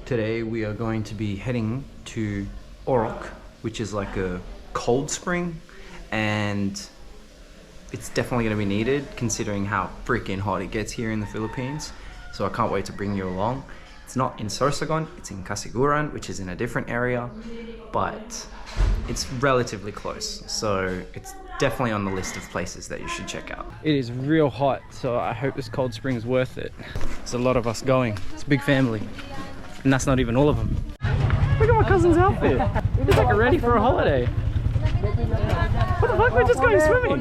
Today we are going to be heading to Orok, which is like a cold spring, and it's definitely going to be needed considering how freaking hot it gets here in the Philippines. So I can't wait to bring you along. It's not in Sorsogon, it's in Kasiguran, which is in a different area, but it's relatively close. So it's definitely on the list of places that you should check out. It is real hot, so I hope this cold spring is worth it. There's a lot of us going. It's a big family. And that's not even all of them. Look at my cousin's outfit. He's like ready for a holiday. What the fuck? We're just going swimming.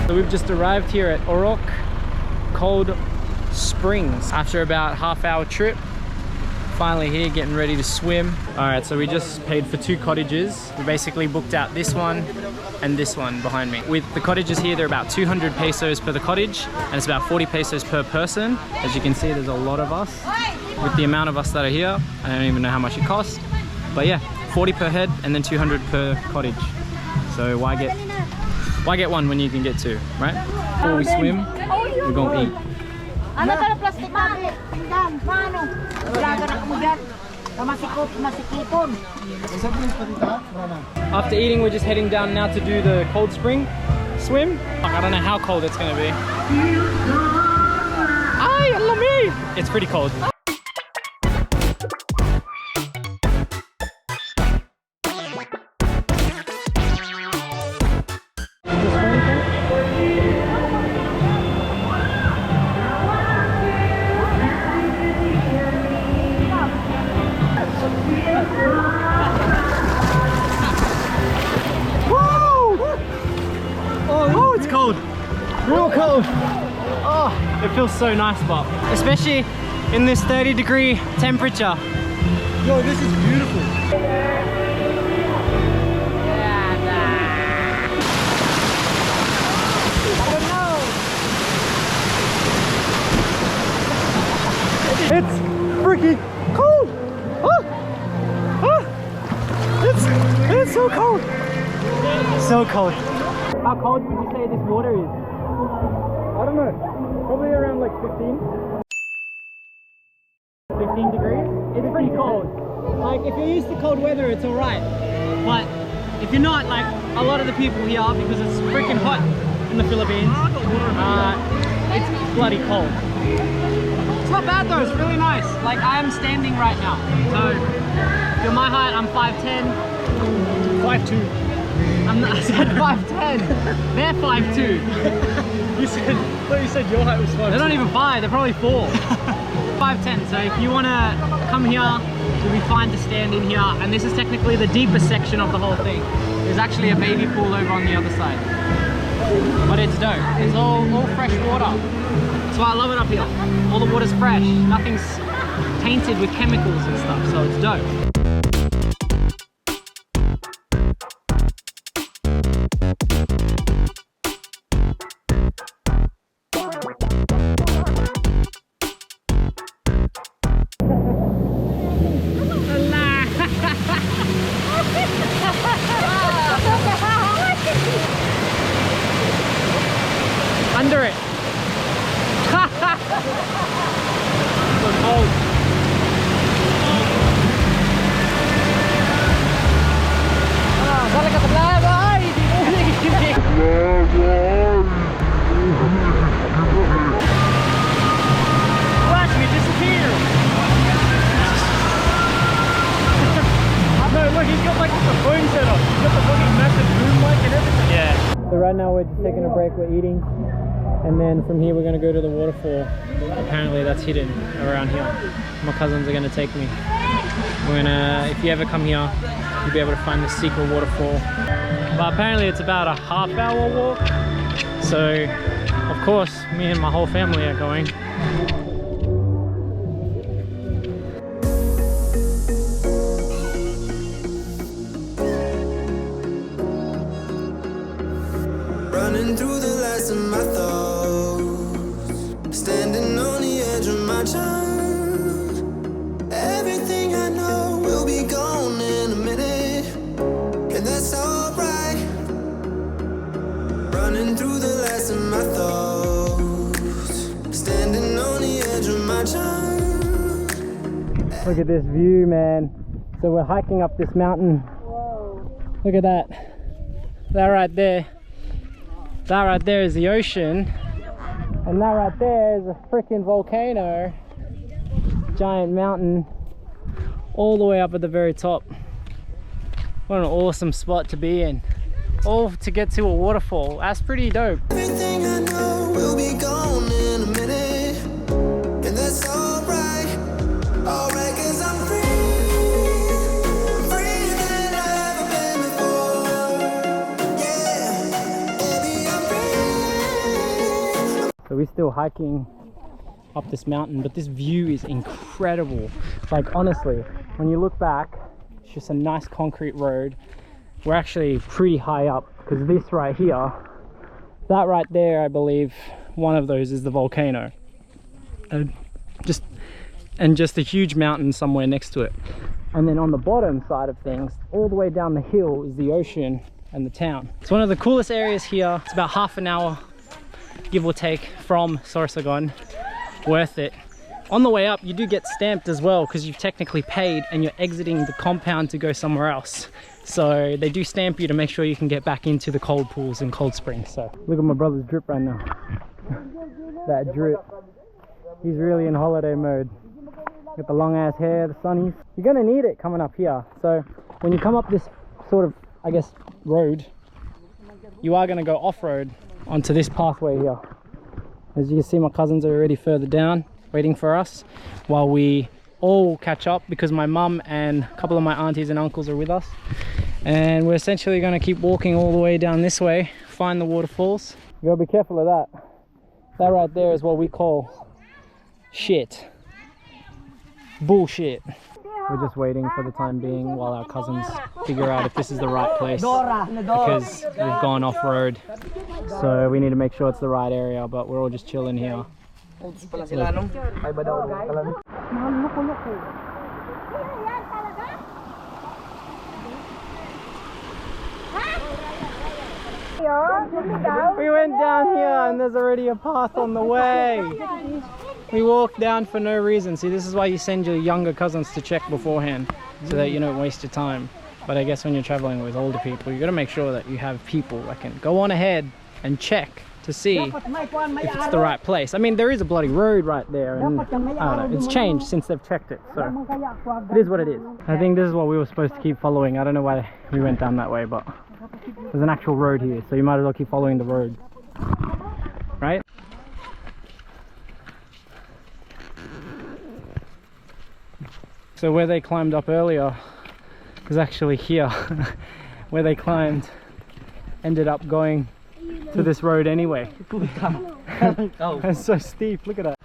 So we've just arrived here at Orok Cold Springs after about half-hour trip. Finally here, getting ready to swim. All right, so we just paid for 2 cottages. We basically booked out this one and this one behind me. With the cottages here, they're about 200 pesos per the cottage, and it's about 40 pesos per person. As you can see, there's a lot of us. With the amount of us that are here, I don't even know how much it costs. But yeah, 40 per head and then 200 per cottage. So why get one when you can get 2, right? Before we swim, we're gonna eat. After eating, we're just heading down now to do the cold spring swim. I don't know how cold it's gonna be. Ay, alamig! It's pretty cold. Oh, it's cold. Real cold. Oh, it feels so nice, but especially in this 30-degree temperature. Yo, this is beautiful. It's freaking cold. It's so cold. So cold. How cold would you say this water is? I don't know. Probably around like 15. 15 degrees? It's pretty cold. Like if you're used to cold weather, it's alright. But if you're not, like a lot of the people here, because it's freaking hot in the Philippines, it's bloody cold. It's not bad though, it's really nice. Like I'm standing right now. So if you're my height, I'm 5'10". 5'2". I said 5'10". They're 5'2". You said your height was 5'2". They're not even 5, they're probably 4. 5'10". So if you want to come here, you'll be fine to stand in here. And this is technically the deepest section of the whole thing. There's actually a baby pool over on the other side. But it's dope. It's all fresh water. That's why I love it up here. All the water's fresh. Nothing's tainted with chemicals and stuff, so it's dope. Under it. So cold. Sale ka sa plaza. Ay, watch me disappear. No, look, he's got like the phone set up. He's got the fucking massive boom mic and everything. Yeah. So right now we're just taking a break, we're eating. And then from here we're going to go to the waterfall. Apparently that's hidden around here. My cousins are going to take me. We're gonna, if you ever come here, you'll be able to find the secret waterfall. But apparently it's about a half-hour walk. So of course me and my whole family are going. Running through the last of my thoughts, standing on the edge of my time. Everything I know will be gone in a minute. Look at this view, man. So we're hiking up this mountain. Look at that. That right there. That right there is the ocean. And that right there is a freaking volcano. Giant mountain. All the way up at the very top. What an awesome spot to be in. All to get to a waterfall. That's pretty dope. Everything I know will be gone in a minute, and that's alright. Alright, 'cause I'm free. Freer than I've ever been before. Yeah, baby, I'm free. So we're still hiking up this mountain, but this view is incredible. Like honestly, when you look back, it's just a nice concrete road. We're actually pretty high up because this right here, that right there, I believe one of those is the volcano, and just a huge mountain somewhere next to it. And then on the bottom side of things, all the way down the hill, is the ocean and the town. It's one of the coolest areas here. It's about half an hour, give or take, from Sorsogon. Worth it. On the way up, you do get stamped as well because you've technically paid and you're exiting the compound to go somewhere else. So they do stamp you to make sure you can get back into the cold pools and cold springs. So look at my brother's drip right now. That drip. He's really in holiday mode. Got the long ass hair, the sunnies. You're gonna need it coming up here. So when you come up this sort of, I guess, road, you are gonna go off-road onto this pathway here. As you can see, my cousins are already further down waiting for us while we all catch up, because my mum and a couple of my aunties and uncles are with us, and we're essentially going to keep walking all the way down this way, find the waterfalls. You gotta be careful of that. That right there is what we call shit. Bullshit. We're just waiting for the time being while our cousins figure out if this is the right place, because we've gone off-road, so we need to make sure it's the right area, but we're all just chilling here. We went down here and there's already a path on the way. We walked down for no reason. See, this is why you send your younger cousins to check beforehand, so that you don't waste your time. But I guess when you're traveling with older people, you got to make sure that you have people that can go on ahead and check to see if it's the right place. I mean, there is a bloody road right there, and I don't know, it's changed since they've checked it, so it is what it is. I think this is what we were supposed to keep following. I don't know why we went down that way, but there's an actual road here, so you might as well keep following the road, right? So where they climbed up earlier was actually here. Where they climbed ended up going to this road anyway. It's so steep, look at that.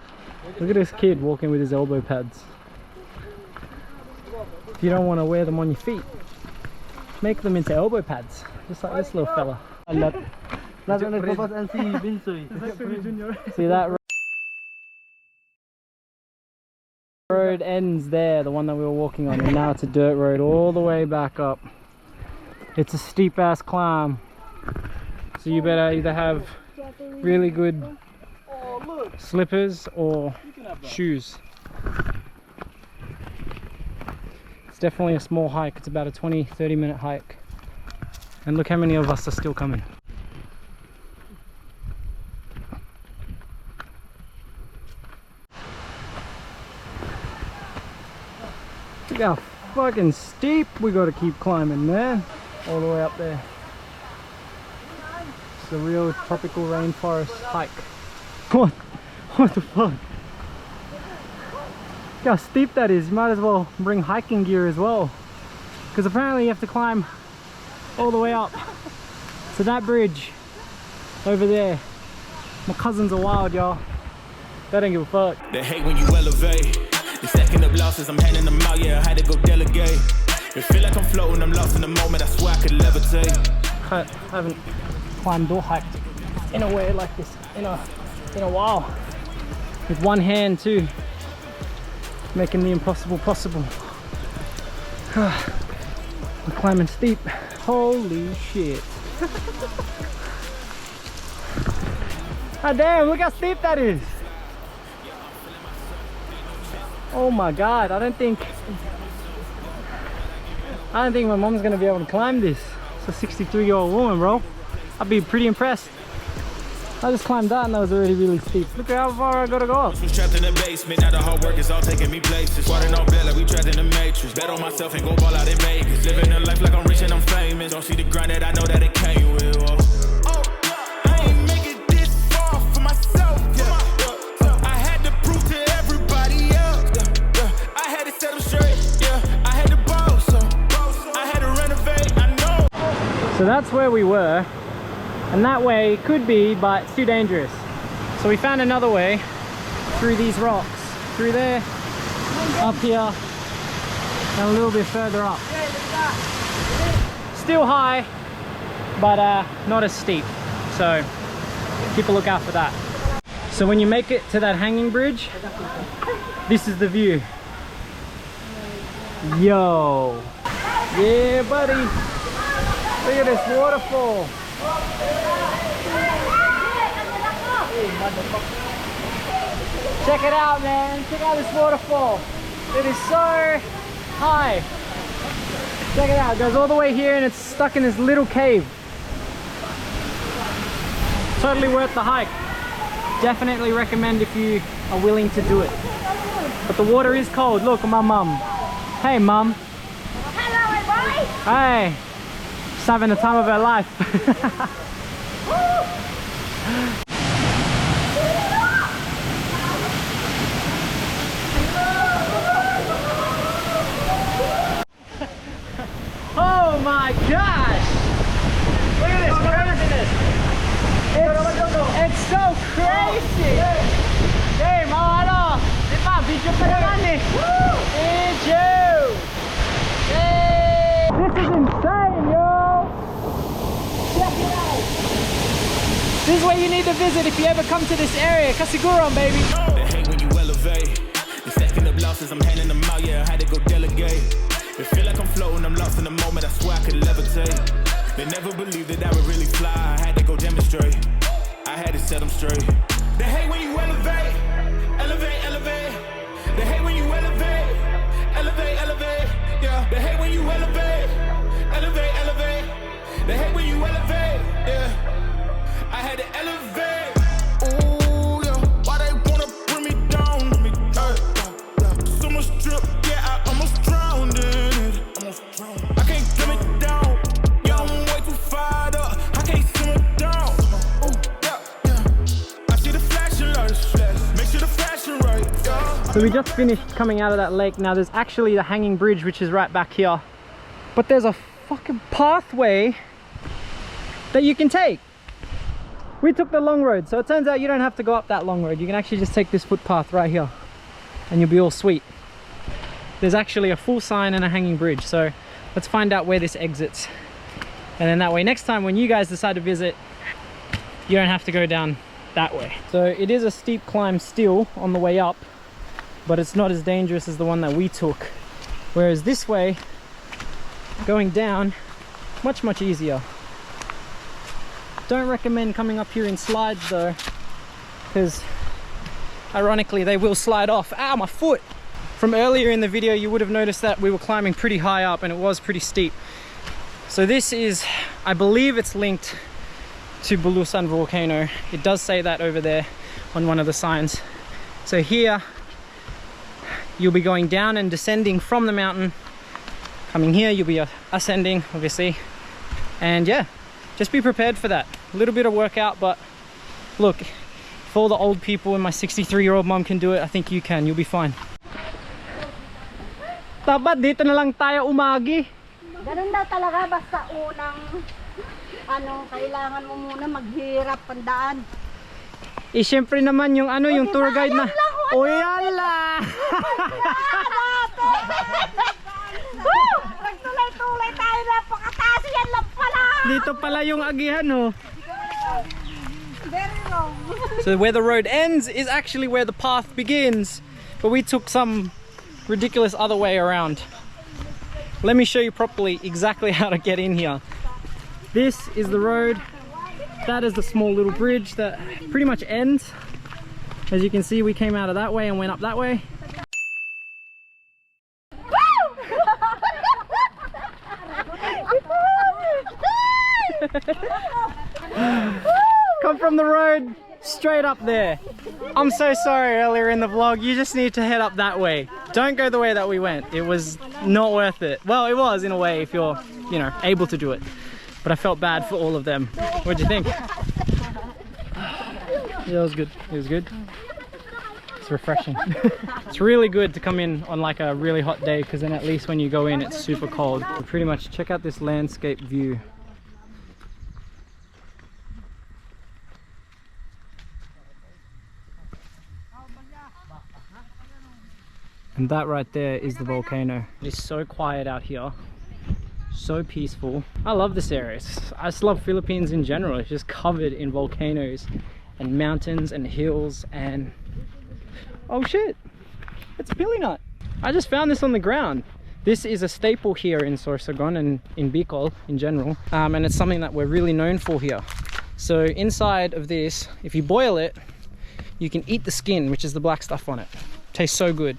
Look at this kid walking with his elbow pads. If you don't want to wear them on your feet, make them into elbow pads, just like this little fella. See that road ends there, the one that we were walking on, and now it's a dirt road all the way back up. It's a steep ass climb, so you better either have really good slippers or shoes. It's definitely a small hike. It's about a 20-30 minute hike, and look how many of us are still coming. Look how fucking steep we gotta keep climbing, man. All the way up there. It's a real tropical rainforest hike. What the fuck? Look how steep that is. You might as well bring hiking gear as well, because apparently you have to climb all the way up to that bridge over there. My cousins are wild, y'all. They don't give a fuck. They hate when you elevate. The second of losses, I'm handing them out, yeah, I had to go delegate. It feel like I'm floating, I'm lost in the moment, I swear I could levitate. I haven't climbed or hiked in a way like this in a while. With one hand too, making the impossible possible. I'm climbing steep. Holy shit. Ah damn, look how steep that is. Oh my god, I don't think my mom's gonna be able to climb this. It's a 63-year-old woman, bro. I'd be pretty impressed. I just climbed that and that was already really steep. Look at how far I gotta go up. Was trapped in the basement, now the hard work is all taking me places. Water on bed like we trapped in the matrix. Bet on myself and go ball out in Vegas. Living a life like I'm rich and I'm famous. Don't see the grind that I know that it came with. Oh, I ain't make it this far for myself. I had to prove to everybody else. I had to set them straight. I had to boss. I had to renovate. I know. So that's where we were. And that way could be, but it's too dangerous. So we found another way through these rocks. Through there, up here, and a little bit further up. Still high, but not as steep. So keep a lookout for that. So when you make it to that hanging bridge, this is the view. Yo. Yeah, buddy. Look at this waterfall. Check it out, man. Check out this waterfall. It is so high. Check it out. It goes all the way here and it's stuck in this little cave. Totally worth the hike. Definitely recommend if you are willing to do it. But the water is cold. Look at my mum. Hey, mum. Hello, everybody. Hey. She's having the time of her life. Oh my gosh! Look at this craziness! It's so crazy! Hey, mga ano! Di ba? Video pa naman eh! Video! Hey! This is insane, yo! Check it out! This is where you need to visit if you ever come to this area. Kasiguran, baby! They hate when you elevate. The second of losses, I'm handing them out, yeah, I had to go delegate. It feel like I'm floating, I'm lost in the moment, I swear I could levitate. They never believed that I would really fly, I had to go demonstrate. I had to set them straight. They hate when you elevate, elevate, elevate. They hate when you elevate, elevate, elevate. Yeah, they hate when you elevate, elevate, elevate. They hate when you elevate, yeah. I had to elevate. Ooh, yeah. Why they wanna bring me down? So much drip, yeah, I almost drowned in it. I can't dim it down. Yeah, I'm way too fired up. I can't simmer down. Ooh, yeah. I see the flashing lights. Make sure the flashing right. Yeah. So we just finished coming out of that lake. Now there's actually the hanging bridge, which is right back here. But there's a fucking pathway that you can take. We took the long road, so it turns out you don't have to go up that long road. You can actually just take this footpath right here and you'll be all sweet. There's actually a full sign and a hanging bridge, so let's find out where this exits. And then that way, next time when you guys decide to visit, you don't have to go down that way. So it is a steep climb still on the way up, but it's not as dangerous as the one that we took. Whereas this way, going down, much easier. Don't recommend coming up here in slides though, because ironically they will slide off. Ow, my foot! From earlier in the video you would have noticed that we were climbing pretty high up and it was pretty steep. So this is, I believe it's linked to Bulusan volcano. It does say that over there on one of the signs. So here you'll be going down and descending from the mountain. Coming here you'll be ascending, obviously. And yeah, just be prepared for that. A little bit of workout, but look, if all the old people and my 63-year-old mom can do it, I think you can. You'll be fine. Dapat dito na lang tayo umagi. Ganun daw talaga, basta unang kailangan mo muna maghirap pandaan. Eh syempre naman yung yung tour guide na. O yala! Nagtulay-tulay tayo, napakataas yan lang pala. Dito pala yung agihan, oh. Very wrong. So where the road ends is actually where the path begins, but we took some ridiculous other way around. Let me show you properly exactly how to get in here. This is the road. That is the small little bridge that pretty much ends. As you can see, we came out of that way and went up that way. Come from the road straight up there. I'm so sorry earlier in the vlog. You just need to head up that way. Don't go the way that we went. It was not worth it. Well, it was in a way if you're, you know, able to do it. But I felt bad for all of them. What'd you think? Yeah, it was good. It was good. It's refreshing. It's really good to come in on like a really hot day because then at least when you go in it's super cold. So pretty much check out this landscape view. And that right there is the volcano. It's so quiet out here. So peaceful. I love this area. I just love Philippines in general. It's just covered in volcanoes and mountains and hills and... Oh shit! It's a pili nut! I just found this on the ground. This is a staple here in Sorsogon and in Bicol in general. And it's something that we're really known for here. So inside of this, if you boil it, you can eat the skin, which is the black stuff on it. Tastes so good.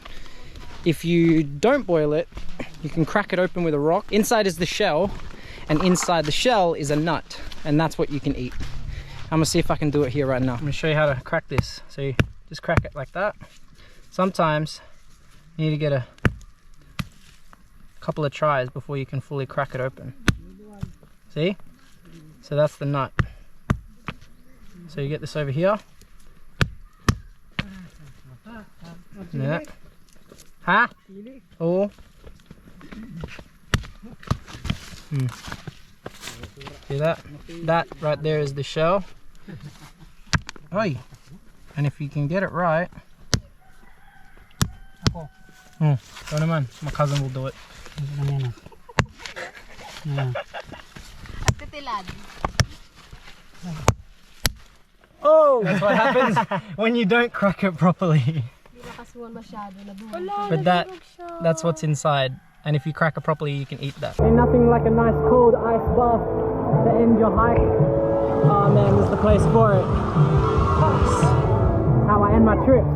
If you don't boil it, you can crack it open with a rock. Inside is the shell, and inside the shell is a nut, and that's what you can eat. I'm gonna see if I can do it here right now. I'm gonna show you how to crack this. So you just crack it like that. Sometimes you need to get a couple of tries before you can fully crack it open. See? So that's the nut. So you get this over here. Yeah. Huh? Oh. See that? That right there is the shell. Oi. And if you can get it right. Oh, go naman. My cousin will do it. Oh! That's what happens when you don't crack it properly. But that's what's inside. And if you crack it properly, you can eat that. Ain't nothing like a nice cold ice bath to end your hike. Oh man, this is the place for it. That's how I end my trips.